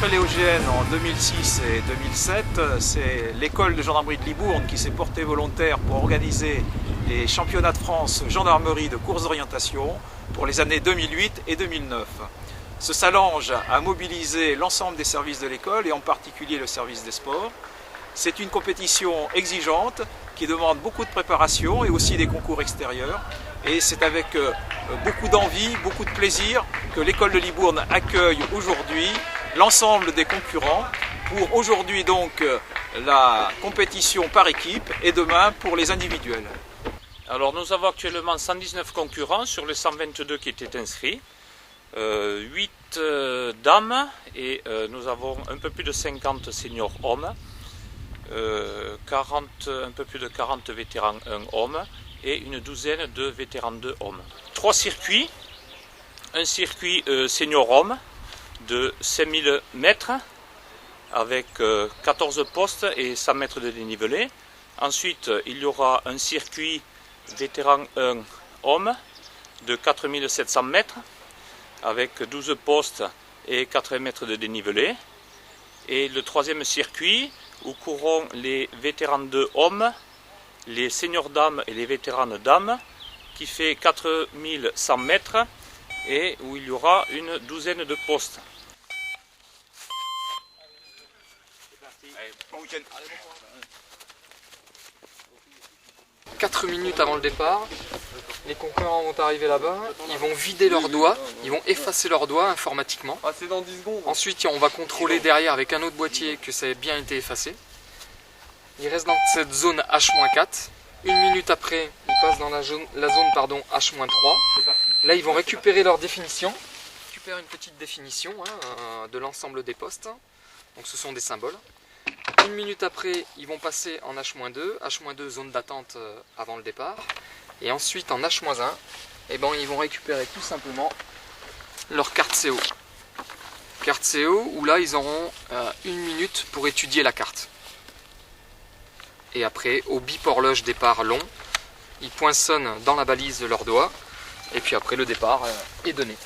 rentrée léogienne en 2006 et 2007, c'est l'école de gendarmerie de Libourne qui s'est portée volontaire pour organiser les championnats de France gendarmerie de course d'orientation pour les années 2008 et 2009. Ce challenge a mobilisé l'ensemble des services de l'école et en particulier le service des sports. C'est une compétition exigeante qui demande beaucoup de préparation et aussi des concours extérieurs. Et c'est avec beaucoup d'envie, beaucoup de plaisir que l'école de Libourne accueille aujourd'hui l'ensemble des concurrents pour aujourd'hui donc la compétition par équipe et demain pour les individuels. Alors nous avons actuellement 119 concurrents sur les 122 qui étaient inscrits, 8 dames et nous avons un peu plus de 50 seniors hommes, un peu plus de 40 vétérans 1 homme et une douzaine de vétérans 2 hommes. 3 circuits, un circuit senior homme de 5000 mètres avec 14 postes et 100 mètres de dénivelé. Ensuite il y aura un circuit vétéran 1 homme de 4700 mètres avec 12 postes et 80 mètres de dénivelé. Et le troisième circuit où courront les vétérans 2 hommes, les seniors dames et les vétérans dames, qui fait 4100 mètres et où il y aura une douzaine de postes. 4 minutes avant le départ, les concurrents vont arriver là-bas, ils vont vider leurs doigts, ils vont effacer leurs doigts informatiquement. C'est dans 10 secondes. Ensuite, on va contrôler derrière avec un autre boîtier que ça ait bien été effacé. Ils restent dans cette zone H-4. Une minute après, ils passent dans la zone H-3. Là, ils vont récupérer leur définition. Ils récupèrent une petite définition de l'ensemble des postes. Donc ce sont des symboles. Une minute après, ils vont passer en H-2. H-2, zone d'attente avant le départ. Et ensuite, en H-1, ils vont récupérer tout simplement leur carte CO. Carte CO, où là, ils auront une minute pour étudier la carte. Et après, au bip horloge départ long, ils poinçonnent dans la balise de leurs doigts. Et puis après, le départ est donné.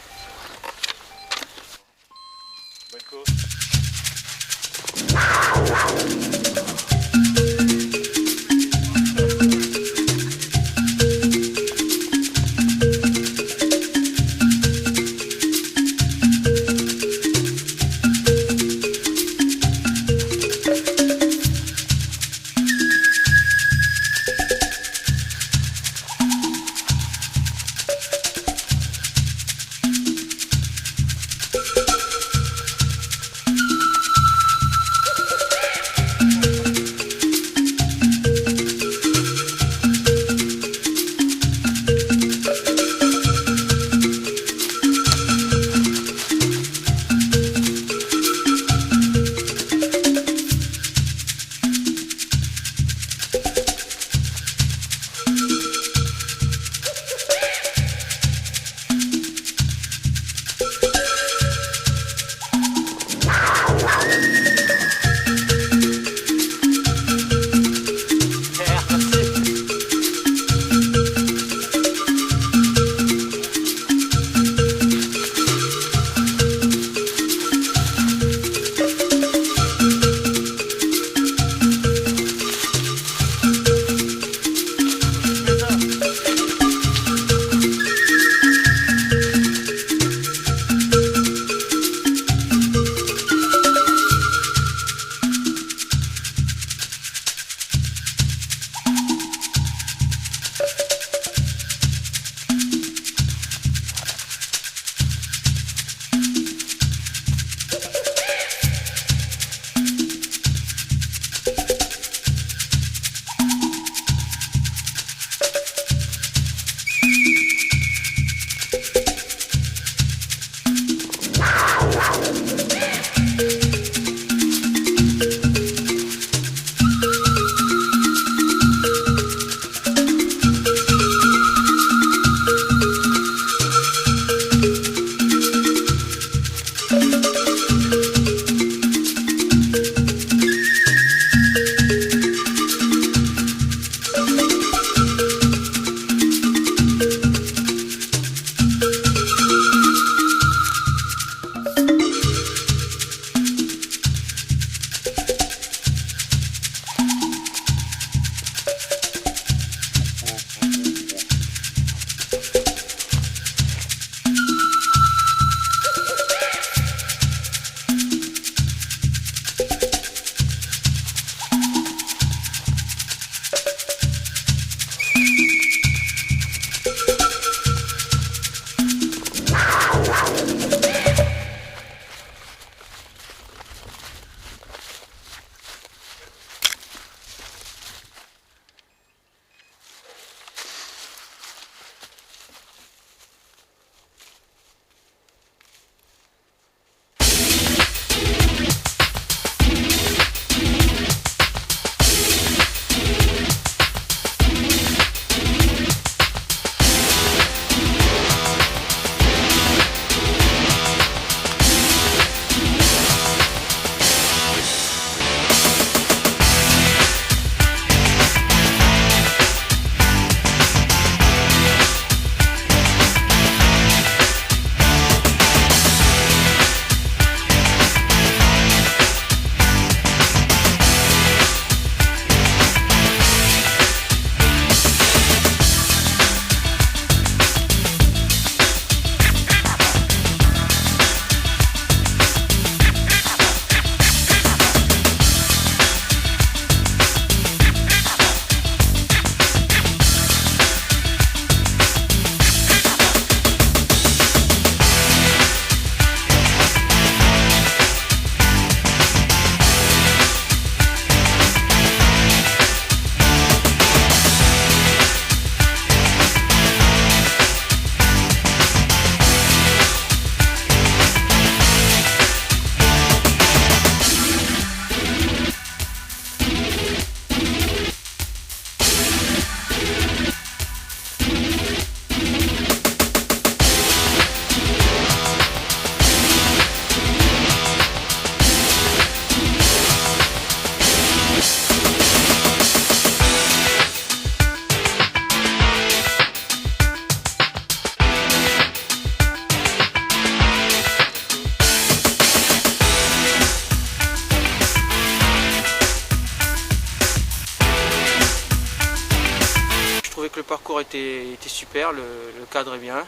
que le parcours était super, le cadre est bien.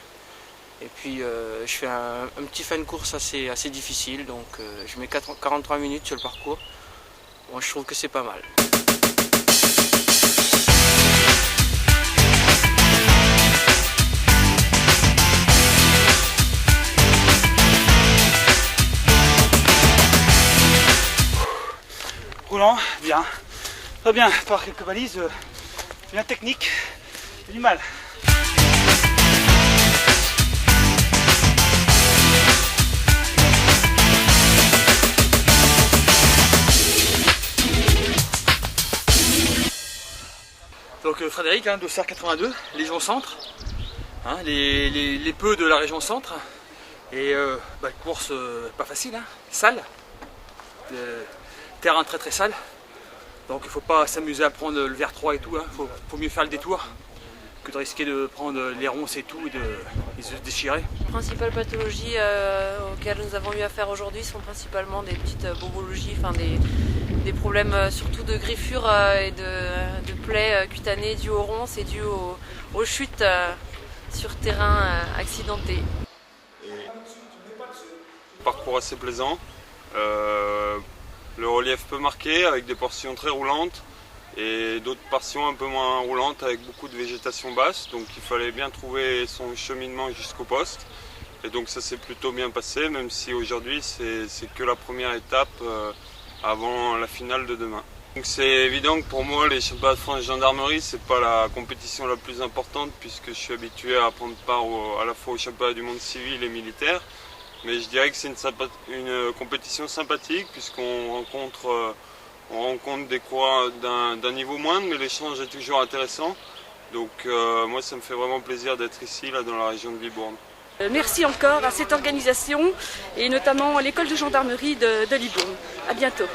Et puis je fais un petit fin de course assez difficile, donc je mets 43 minutes sur le parcours. Bon, je trouve que c'est pas mal. Roulant, bien. Très bien, par quelques balises, bien technique, j'ai du mal. Donc Frédéric, dossard 82, Légion Centre, les peu de la région Centre. Et course pas facile, sale. Terrain très très sale, donc il ne faut pas s'amuser à prendre le VR 3 et tout, faut mieux faire le détour que de risquer de prendre les ronces et tout et de se déchirer. Les principales pathologies auxquelles nous avons eu affaire aujourd'hui sont principalement des petites bobologies, des problèmes surtout de griffures et de plaies cutanées dues aux ronces et dues aux chutes sur terrain accidenté. Parcours assez plaisant. Le relief peu marqué avec des portions très roulantes et d'autres portions un peu moins roulantes avec beaucoup de végétation basse. Donc il fallait bien trouver son cheminement jusqu'au poste. Et donc ça s'est plutôt bien passé, même si aujourd'hui c'est que la première étape avant la finale de demain. Donc c'est évident que pour moi les championnats de France de gendarmerie c'est pas la compétition la plus importante puisque je suis habitué à prendre part à la fois aux championnats du monde civil et militaire. Mais je dirais que c'est une compétition sympathique puisqu'on rencontre des coureurs d'un niveau moindre, mais l'échange est toujours intéressant. Donc moi ça me fait vraiment plaisir d'être ici là, dans la région de Libourne. Merci encore à cette organisation et notamment à l'école de gendarmerie de Libourne. À bientôt.